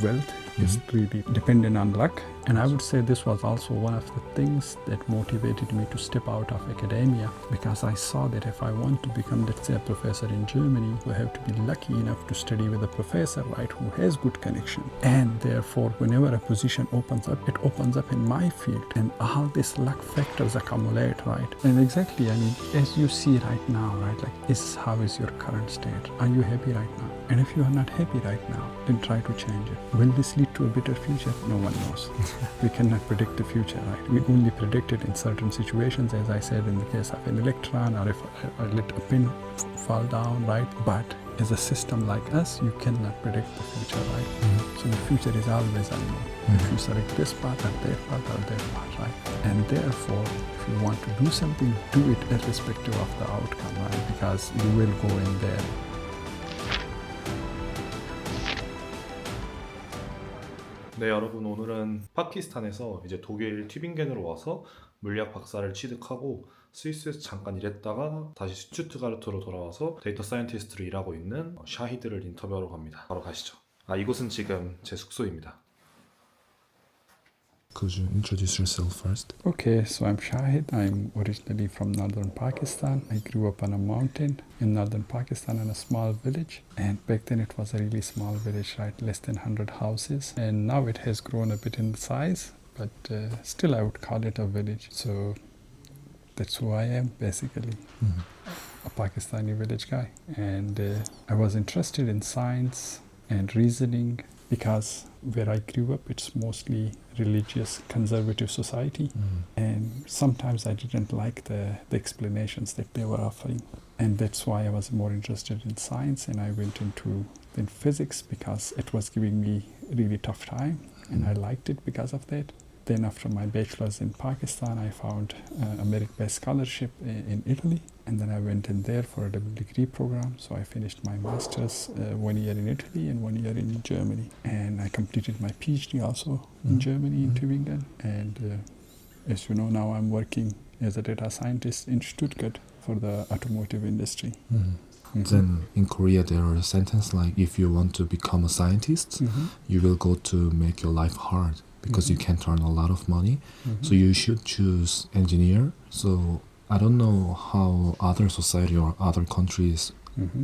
wealth is really dependent on luck. And I would say this was also one of the things that motivated me to step out of academia, because I saw that if I want to become, let's say, a professor in Germany, I have to be lucky enough to study with a professor, right, who has good connection. And therefore, whenever a position opens up, it opens up in my field. And all these luck factors accumulate, right? And exactly, I mean, as you see right now, right, like, how is your current state? Are you happy right now? And if you are not happy right now, then try to change it. Will this lead to a better future? No one knows. We cannot predict the future, right? We only predict it in certain situations, as I said, in the case of an electron, or if I let a pin fall down, right? But as a system like us, you cannot predict the future, right? So the future is always unknown. If you select this path or that path, right? And therefore, if you want to do something, do it irrespective of the outcome, right? Because you will go in there. 네, 여러분, 오늘은 파키스탄에서 이제 독일 튜빙겐으로 와서 물리학 박사를 취득하고 스위스에서 잠깐 일했다가 다시 슈튜트가르트로 돌아와서 데이터 사이언티스트로 일하고 있는 샤히드를 인터뷰하러 갑니다. 바로 가시죠. 이곳은 지금 제 숙소입니다. Could you introduce yourself first? Okay, so I'm Shahid. I'm originally from northern Pakistan. I grew up on a mountain in northern Pakistan in a small village. And back then it was a really small village, right? Less than 100 houses. And now it has grown a bit in size, but still I would call it a village. So that's who I am, basically. A Pakistani village guy. And I was interested in science and reasoning, because where I grew up, it's mostly religious, conservative society. And sometimes I didn't like the explanations that they were offering. And that's why I was more interested in science, and I went into then physics because it was giving me a really tough time, and I liked it because of that. Then after my bachelor's in Pakistan, I found a merit-based scholarship in Italy, and then I went in there for a double degree program. So I finished my master's 1 year in Italy and 1 year in Germany. And I completed my PhD also in Germany, in Tübingen. And as you know, now I'm working as a data scientist in Stuttgart for the automotive industry. Then in Korea there are a sentence like, if you want to become a scientist, you will go to make your life hard, because you can't earn a lot of money. So you should choose engineer. So I don't know how other society or other countries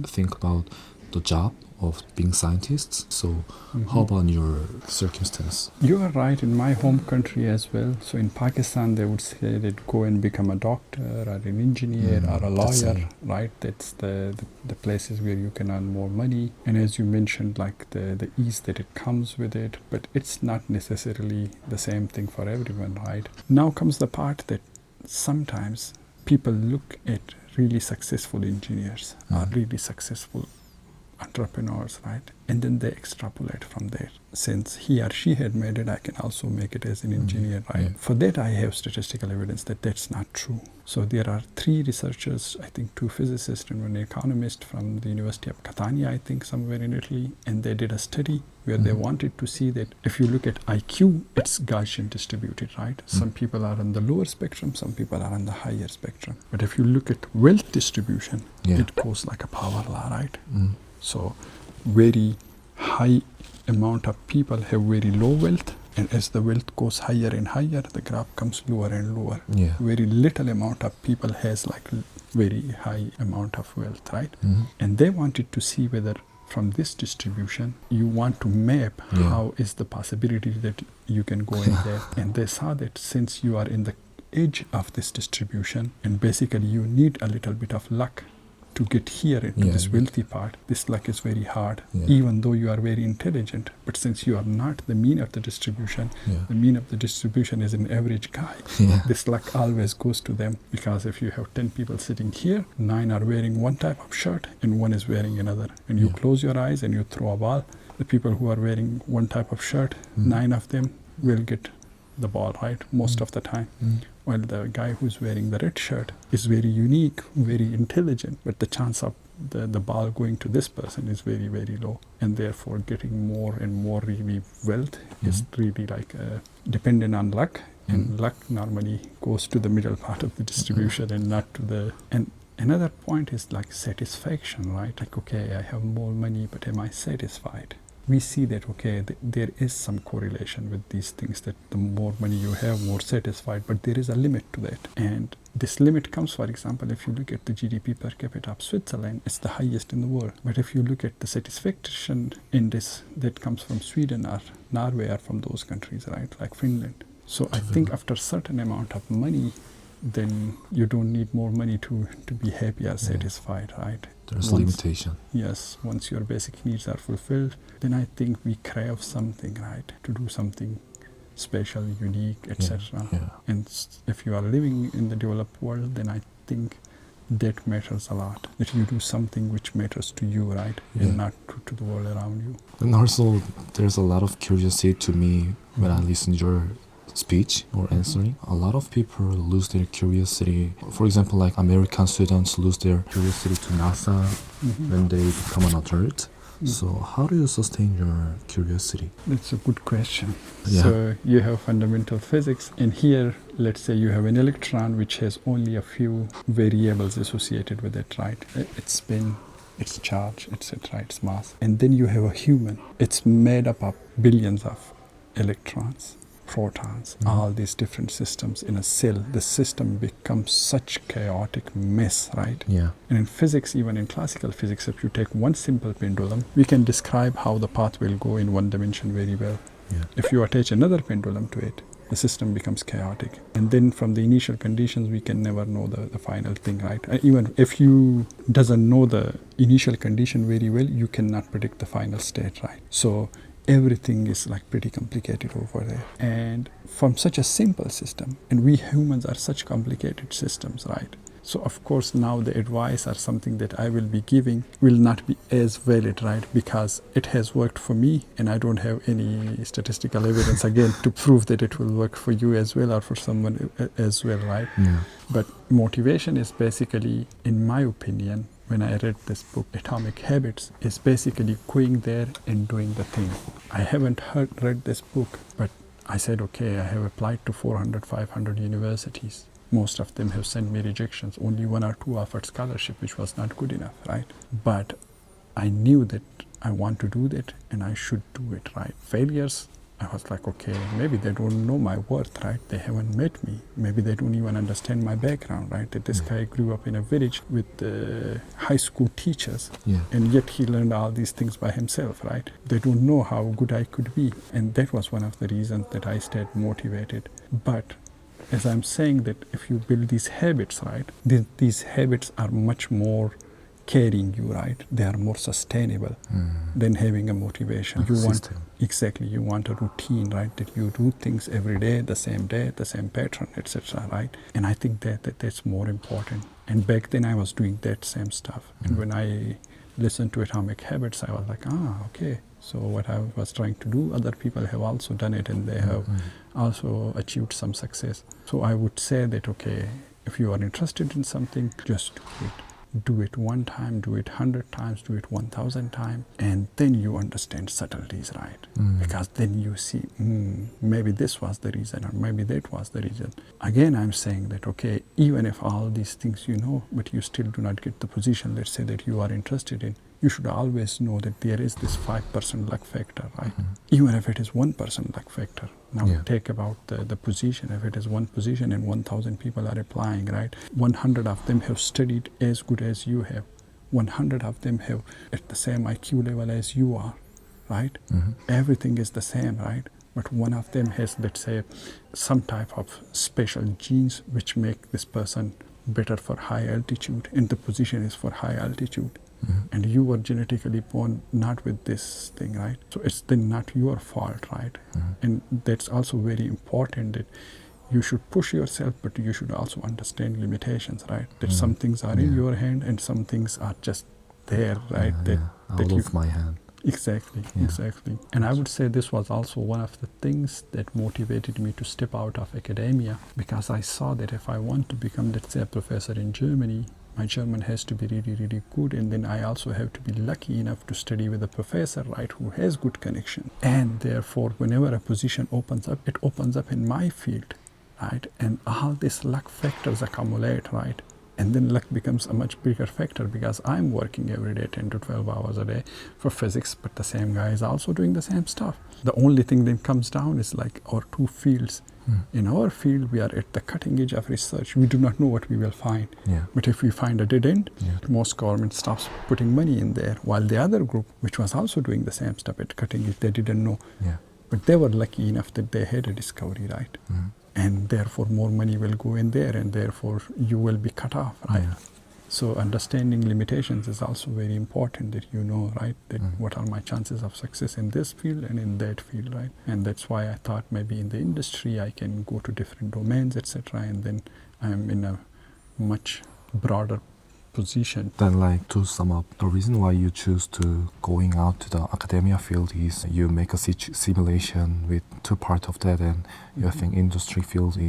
think about the job of being scientists. So how about your circumstance? You are right, in my home country as well. So in Pakistan, they would say that go and become a doctor or an engineer or a lawyer, right? That's the places where you can earn more money. And as you mentioned, like the ease that it comes with it, but it's not necessarily the same thing for everyone, right? Now comes the part that sometimes people look at really successful engineers or really successful entrepreneurs, right? And then they extrapolate from there. Since he or she had made it, I can also make it as an engineer, right? For that, I have statistical evidence that that's not true. So there are 3 researchers, I think 2 physicists and 1 economist from the University of Catania, I think somewhere in Italy, and they did a study where they wanted to see that if you look at IQ, it's Gaussian distributed, right? Some people are on the lower spectrum, some people are on the higher spectrum. But if you look at wealth distribution, it goes like a power law, right? So very high amount of people have very low wealth, and as the wealth goes higher and higher, the graph comes lower and lower. Very little amount of people has like very high amount of wealth, right? And they wanted to see whether from this distribution you want to map how is the possibility that you can go in there. And they saw that since you are in the edge of this distribution, and basically you need a little bit of luck to get here into this wealthy part, this luck is very hard, even though you are very intelligent. But since you are not the mean of the distribution, the mean of the distribution is an average guy. This luck always goes to them, because if you have 10 people sitting here, 9 are wearing one type of shirt and 1 is wearing another. And you close your eyes and you throw a ball. The people who are wearing one type of shirt, 9 of them will get the ball, right? Most of the time. While the guy who's wearing the red shirt is very unique, very intelligent, but the chance of the ball going to this person is very, very low. And therefore getting more and more really wealth is really like dependent on luck. And luck normally goes to the middle part of the distribution and not to the... And another point is like satisfaction, right? Like, okay, I have more money, but am I satisfied? we see that, okay, there is some correlation with these things, that the more money you have, more satisfied, but there is a limit to that. And this limit comes, for example, if you look at the GDP per capita of Switzerland, it's the highest in the world. But if you look at the satisfaction index that comes from Sweden or Norway or from those countries, right, like Finland. So I think after a certain amount of money, then you don't need more money to be happy or satisfied, right? There's limitation. Yes, once your basic needs are fulfilled, then I think we crave something, right? To do something special, unique, etc. Yeah. And if you are living in the developed world, then I think that matters a lot. That you do something which matters to you, right? Yeah. And not to the world around you. And also, there's a lot of curiosity to me when I listen to your speech or answering. A lot of people lose their curiosity. For example, like American students lose their curiosity to NASA when they become an adult. So how do you sustain your curiosity? That's a good question. Yeah. So you have fundamental physics, and here, let's say you have an electron which has only a few variables associated with it, right? Its spin, its charge, etc., its mass. And then you have a human. It's made up of billions of electrons, protons, all these different systems in a cell. The system becomes such chaotic mess, right? Yeah. And in physics, even in classical physics, if you take one simple pendulum, we can describe how the path will go in one dimension very well. Yeah. If you attach another pendulum to it, the system becomes chaotic. And then from the initial conditions, we can never know the final thing, right? Even if you doesn't know the initial condition very well, you cannot predict the final state, right? So everything is like pretty complicated over there. And from such a simple system, and we humans are such complicated systems, right? So of course now the advice or something that I will be giving will not be as valid, right? Because it has worked for me and I don't have any statistical evidence again to prove that it will work for you as well or for someone as well, right? Yeah. But motivation is basically, in my opinion, when I read this book, Atomic Habits, is basically going there and doing the thing. I haven't read this book, but I said, okay, I have applied to 400, 500 universities. Most of them have sent me rejections. Only 1 or 2 offered scholarship, which was not good enough, right? But I knew that I want to do that and I should do it, right? Failures, I was like, okay, maybe they don't know my worth, right? They haven't met me. Maybe they don't even understand my background, right? That this guy grew up in a village with high school teachers, and yet he learned all these things by himself, right? They don't know how good I could be. And that was one of the reasons that I stayed motivated. But as I'm saying that if you build these habits, right, these habits are much more carrying you, right? They are more sustainable than having a motivation. You want you want a routine, right? That you do things every day, the same pattern, etc., right? And I think that's more important. And back then I was doing that same stuff. And when I listened to Atomic Habits, I was like, okay. So what I was trying to do, other people have also done it and they have also achieved some success. So I would say that, okay, if you are interested in something, just do it. Do it 1 time, do it 100 times, do it 1,000 times, and then you understand subtleties, right? Because then you see, maybe this was the reason, or maybe that was the reason. Again, I'm saying that, okay, even if all these things you know, but you still do not get the position, let's say, that you are interested in, you should always know that there is this 5% luck factor, right? Even if it is 1% luck factor. Now take about the position. If it is 1 position and 1,000 people are applying, right? 100 of them have studied as good as you have. 100 of them have at the same IQ level as you are, right? Everything is the same, right? But one of them has, let's say, some type of special genes which make this person better for high altitude, and the position is for high altitude. And you were genetically born not with this thing, right? So it's then not your fault, right? And that's also very important, that you should push yourself, but you should also understand limitations, right? That some things are in your hand and some things are just there, right? Out of my hand. Exactly. And I would say this was also one of the things that motivated me to step out of academia, because I saw that if I want to become, let's say, a professor in Germany, my German has to be really, really good, and then I also have to be lucky enough to study with a professor, right, who has good connection. And therefore, whenever a position opens up, it opens up in my field, right? And all these luck factors accumulate, right? And then luck becomes a much bigger factor because I'm working every day 10 to 12 hours a day for physics, but the same guy is also doing the same stuff. The only thing that comes down is like our two fields. In our field, we are at the cutting edge of research. We do not know what we will find. But if we find a dead end, most government stops putting money in there. While the other group, which was also doing the same stuff at cutting edge, they didn't know. But they were lucky enough that they had a discovery, right? And therefore more money will go in there, and therefore you will be cut off, right? So understanding limitations is also very important, that you know, right, that what are my chances of success in this field and in that field, right? And that's why I thought maybe in the industry I can go to different domains, etc., and then I'm in a much broader position. Then, like, to sum up, the reason why you choose to going out to the academia field is you make a simulation with two parts of that, and you think industry field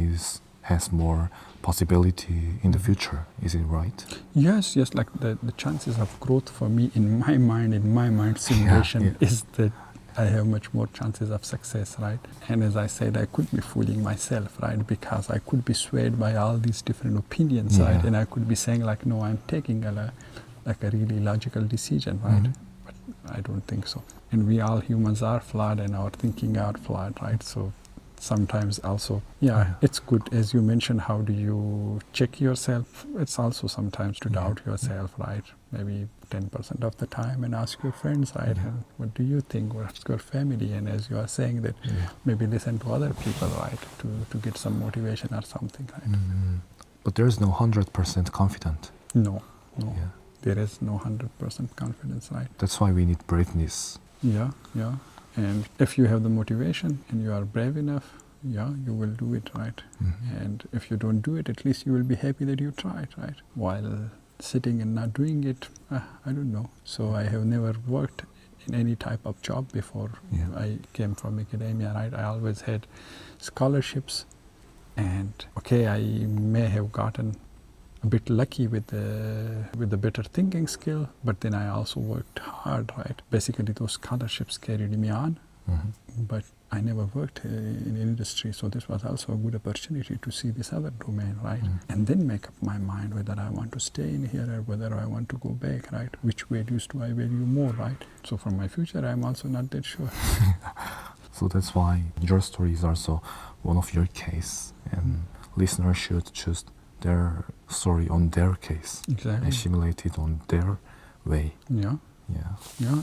has more possibility in the future. Is it right? Yes, like the chances of growth for me in my mind simulation is that I have much more chances of success, right? And as I said, I could be fooling myself, right? Because I could be swayed by all these different opinions, right? And I could be saying like, no, I'm taking a really logical decision, right? But I don't think so. And we all humans are flawed, and our thinking are flawed, right? So sometimes also, it's good, as you mentioned, how do you check yourself? It's also sometimes to doubt yourself, right? Maybe 10% of the time, and ask your friends, right? And what do you think? What's your family? And as you are saying that, maybe listen to other people, right? To get some motivation or something, right? But there is no 100% confident. No. There is no 100% confidence, right? That's why we need braveness. Yeah. And if you have the motivation and you are brave enough, you will do it, right? And if you don't do it, at least you will be happy that you tried, right? While sitting and not doing it, I don't know. So I have never worked in any type of job before I came from academia, right? I always had scholarships, and I may have gotten a bit lucky with the better thinking skill, but then I also worked hard, right? Basically, those scholarships carried me on, but I never worked in industry, so this was also a good opportunity to see this other domain, right? And then make up my mind whether I want to stay in here or whether I want to go back, right? Which values do I value more, right? So for my future, I'm also not that sure. So that's why your story is also one of your case, and listeners should choose their story on their case, and simulate it on their way. Yeah,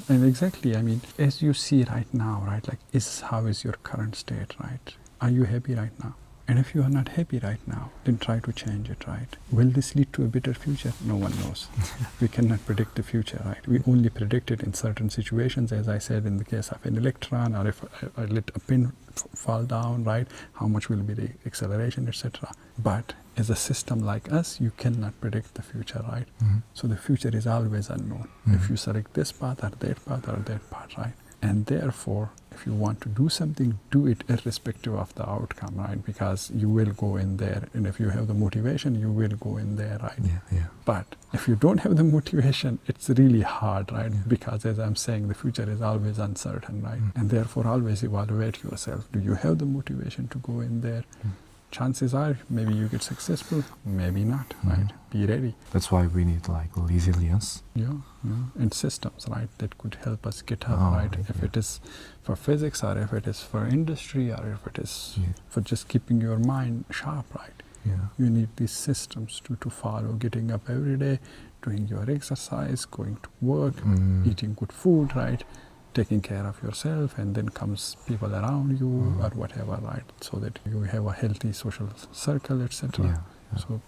and exactly. I mean, as you see right now, right, like, how is your current state, right? Are you happy right now? And if you are not happy right now, then try to change it, right? Will this lead to a better future? No one knows. We cannot predict the future, right? We only predict it in certain situations, as I said, in the case of an electron, or if I let a pin fall down, right? How much will be the acceleration, etc. But as a system like us, you cannot predict the future, right? So the future is always unknown. If you select this path or that path or that path, right? And therefore, if you want to do something, do it irrespective of the outcome, right? Because you will go in there, and if you have the motivation, you will go in there, right? But if you don't have the motivation, it's really hard, right? Because as I'm saying, the future is always uncertain, right? And therefore, always evaluate yourself. Do you have the motivation to go in there? Chances are maybe you get successful, maybe not, right? Be ready. That's why we need like resilience. And systems, right, that could help us get up, right? If it is for physics, or if it is for industry, or if it is for just keeping your mind sharp, right? You need these systems to follow, getting up every day, doing your exercise, going to work, eating good food, right? Taking care of yourself, and then comes people around you or whatever, right? So that you have a healthy social circle, etc. So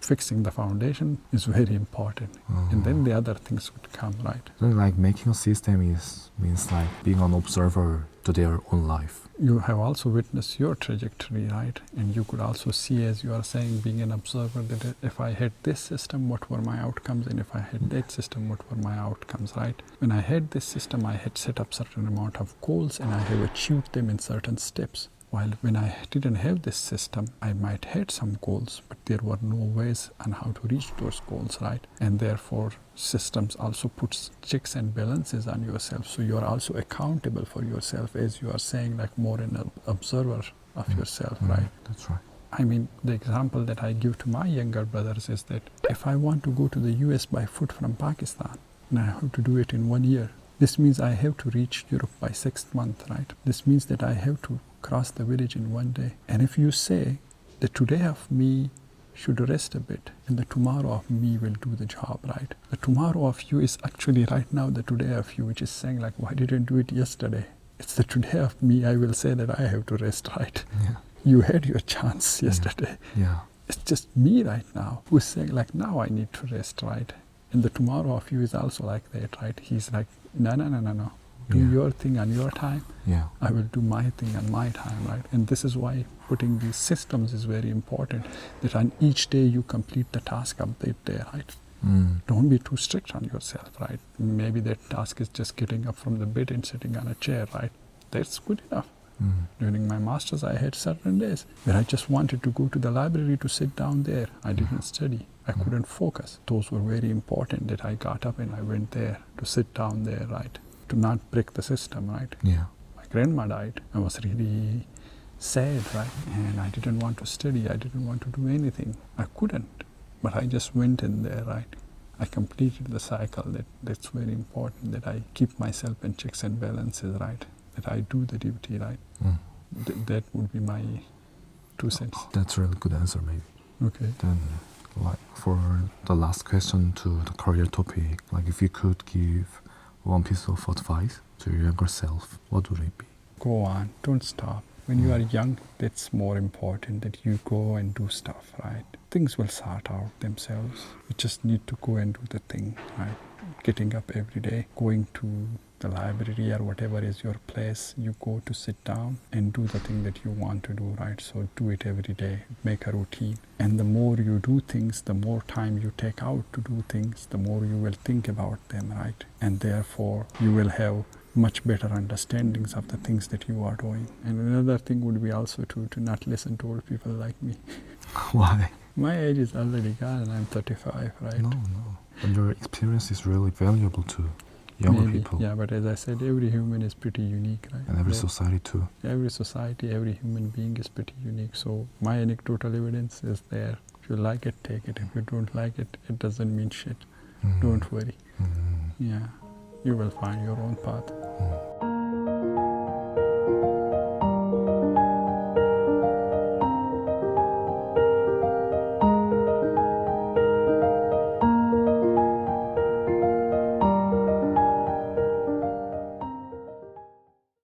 fixing the foundation is very important, and then the other things would come, right? So like making a system means like being an observer to their own life. You have also witnessed your trajectory, right? And you could also see, as you are saying, being an observer, that if I had this system, what were my outcomes? And if I had that system, what were my outcomes, right? When I had this system, I had set up certain amount of goals, and I have achieved them in certain steps. While when I didn't have this system, I might had some goals, but there were no ways on how to reach those goals, right? And therefore, systems also puts checks and balances on yourself. So you are also accountable for yourself, as you are saying, like more an observer of yourself, right? That's right. I mean, the example that I give to my younger brothers is that if I want to go to the US by foot from Pakistan, and I have to do it in 1 year, this means I have to reach Europe by 6th month, right? This means that I have to cross the village in 1 day. And if you say the today of me should rest a bit and the tomorrow of me will do the job, right? The tomorrow of you is actually right now the today of you, which is saying like, why didn't you do it yesterday? It's the today of me, I will say that I have to rest, right? Yeah. You had your chance yesterday. Yeah. It's just me right now who's saying like, now I need to rest, right? And the tomorrow of you is also like that, right? He's like, no. Do Yeah. your thing on your time. Yeah. I will do my thing on my time, right? And this is why putting these systems is very important, that on each day you complete the task of that day, right? Don't be too strict on yourself, right? Maybe that task is just getting up from the bed and sitting on a chair, right? That's good enough. During my master's, I had certain days where I just wanted to go to the library to sit down there. I didn't study. I couldn't focus. Those were very important that I got up and I went there to sit down there, right? To not break the system, right? Yeah. My grandma died. I was really sad, right? And I didn't want to study. I didn't want to do anything. I couldn't. But I just went in there, right? I completed the cycle. That's very important, that I keep myself in checks and balances, right? That I do the duty, right? That would be my 2 cents. That's a really good answer, maybe. Okay. Then, like, for the last question to the career topic, like, if you could give one piece of advice to your younger self, what would it be? Go on. Don't stop. When you are young, that's more important, that you go and do stuff, right? Things will sort out themselves. You just need to go and do the thing, right? Getting up every day, going to the library or whatever is your place, you go to sit down and do the thing that you want to do, right? So do it every day, make a routine. And the more you do things, the more time you take out to do things, the more you will think about them, right? And therefore, you will have much better understandings of the things that you are doing. And another thing would be also to not listen to old people like me. Why? My age is already gone and I'm 35, right? No. But your experience is really valuable to younger Maybe, people. yeah, but as I said, every human is pretty unique, right? And every Yeah. society too. Every society, every human being is pretty unique. So my anecdotal evidence is there. If you like it, take it. If you don't like it, it doesn't mean shit. Don't worry. Yeah, you will find your own path.